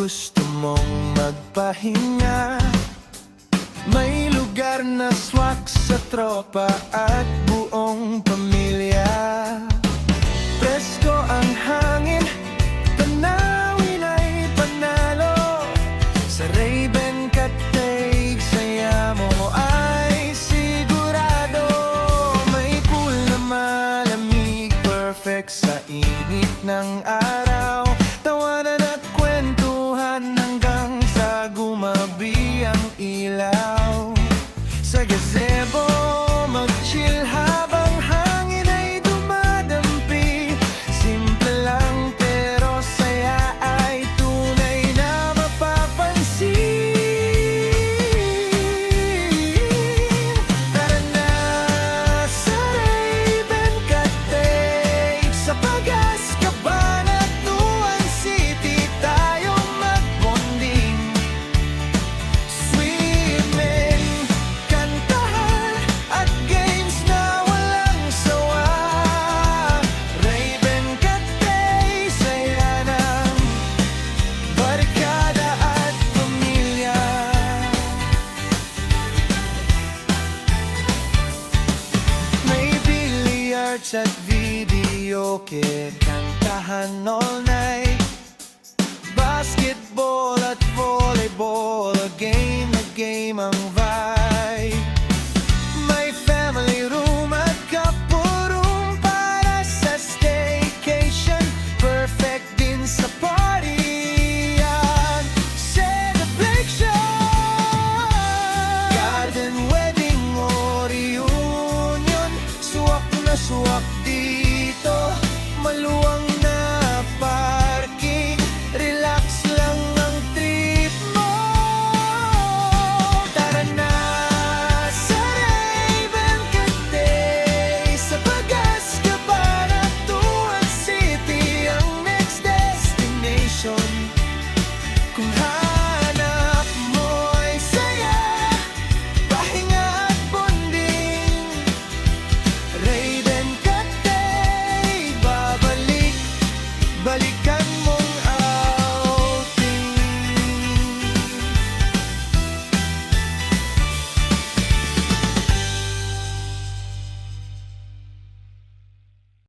gusto mong magpahinga, may lugar na swak sa tropa at buong pamilya. Presko ang hangin, tanawin ay panalo. Sa Ray-Ben Cathay, saya mo ay sigurado. May pool na malamig, perfect sa init ng araw. Tawanan at kwentuhan hanggang sa gumabi ang ilaw. Sa gazebo, mag-chill habang hangin ay dumadampi. Simple lang pero saya ay tunay na mapapansin. Tara na sa Ray-Ben Cathay, sa Pag-Azkaban at Nuan City tayong magbonding. Swimming, kantahan at games na walang sawa. Ray-Ben Cathay, saya ng barkada at pamilya. May billiards at video kit, kantahan all night. Basketball at volleyball, a game ang vibe.